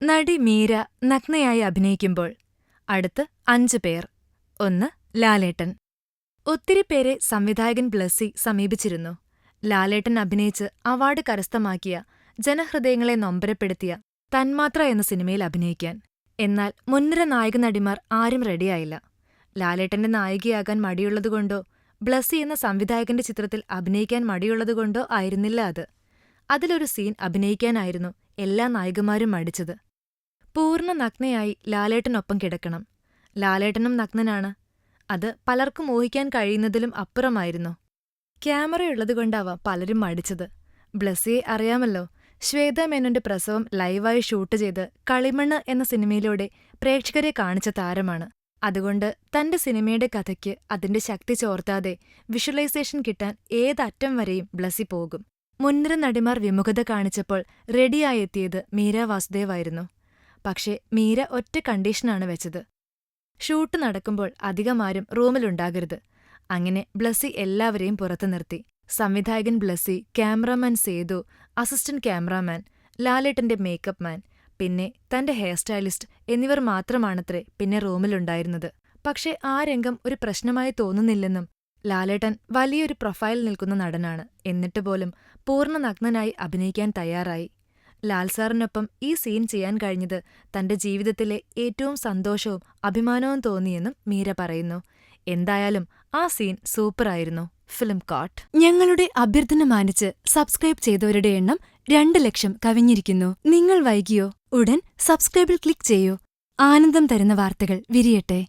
നടി മീര നഗ്നയായി അഭിനയിക്കുമ്പോൾ അടുത്ത് 5 പേർ. 1. ലാലേട്ടൻ. ഒത്തിരി പേരെ സംവിധായകൻ ബ്ലസ്സി സമീപിച്ചിരുന്നു. ലാലേട്ടൻ അഭിനയിച്ച് അവാർഡ് കരസ്ഥമാക്കിയ, ജനഹൃദയങ്ങളെ നൊമ്പരപ്പെടുത്തിയ തന്മാത്ര എന്ന സിനിമയിൽ അഭിനയിക്കാൻ. എന്നാൽ മുൻനിര നായക നടിമാർ ആരും റെഡിയായില്ല. ലാലേട്ടന്റെ നായികയാകാൻ മടിയുള്ളതുകൊണ്ടോ ബ്ലസ്സി എന്ന സംവിധായകന്റെ ചിത്രത്തിൽ അഭിനയിക്കാൻ മടിയുള്ളതുകൊണ്ടോ ആയിരുന്നില്ല അത്. അതിലൊരു സീൻ അഭിനയിക്കാനായിരുന്നു എല്ലാ നായികമാരും മടിച്ചത്. പൂർണ്ണ നഗ്നയായി ലാലേട്ടനൊപ്പം കിടക്കണം. ലാലേട്ടനും നഗ്നനാണ്. അത് പലർക്കും ഊഹിക്കാൻ കഴിയുന്നതിലും അപ്പുറമായിരുന്നു. ക്യാമറയുള്ളതുകൊണ്ടാവാം പലരും മടിച്ചത്. ബ്ലസ്സിയെ അറിയാമല്ലോ. ശ്വേതാ മേനോന്റെ പ്രസവം ലൈവായി ഷൂട്ട് ചെയ്ത് കളിമണ്ണ് എന്ന സിനിമയിലൂടെ പ്രേക്ഷകരെ കാണിച്ച താരമാണ്. അതുകൊണ്ട് തന്റെ സിനിമയുടെ കഥയ്ക്ക് അതിന്റെ ശക്തി ചോർത്താതെ വിഷ്വലൈസേഷൻ കിട്ടാൻ ഏതറ്റം വരെയും ബ്ലസ്സി പോകും. മുൻനിര നടിമാർ വിമുഖത കാണിച്ചപ്പോൾ റെഡിയായെത്തിയത് മീര വാസുദേവായിരുന്നു. പക്ഷേ മീര ഒറ്റ കണ്ടീഷനാണ് വെച്ചത്. ഷൂട്ട് നടക്കുമ്പോൾ അധികമാരും റൂമിലുണ്ടാകരുത്. അങ്ങനെ ബ്ലസ്സി എല്ലാവരെയും പുറത്തു നിർത്തി. സംവിധായകൻ Blessy, cameraman Sethu, assistant cameraman, ലാലേട്ടന്റെ മേക്കപ്പ് മാൻ, പിന്നെ തന്റെ ഹെയർ സ്റ്റൈലിസ്റ്റ് എന്നിവർ മാത്രമാണത്രേ പിന്നെ റൂമിലുണ്ടായിരുന്നത്. പക്ഷേ ആ രംഗം ഒരു പ്രശ്നമായി തോന്നുന്നില്ലെന്നും ലാലേട്ടൻ വലിയൊരു പ്രൊഫൈൽ നിൽക്കുന്ന നടനാണ്. എന്നിട്ടുപോലും പൂർണ്ണ നഗ്നനായി അഭിനയിക്കാൻ തയ്യാറായി. ലാൽസാറിനൊപ്പം ഈ സീൻ ചെയ്യാൻ കഴിഞ്ഞത് തന്റെ ജീവിതത്തിലെ ഏറ്റവും സന്തോഷവും അഭിമാനവും തോന്നിയെന്നും മീര പറയുന്നു. എന്തായാലും ആ സീൻ സൂപ്പറായിരുന്നു. ഫിലിം കോട്ട്. ഞങ്ങളുടെ അഭ്യർത്ഥന മാനിച്ച് സബ്സ്ക്രൈബ് ചെയ്തവരുടെ എണ്ണം 2 ലക്ഷം കവിഞ്ഞിരിക്കുന്നു. നിങ്ങൾ വൈകിയോ? ഉടൻ സബ്സ്ക്രൈബിൽ ക്ലിക്ക് ചെയ്യൂ. ആനന്ദം തരുന്ന വാർത്തകൾ വിരിയട്ടെ.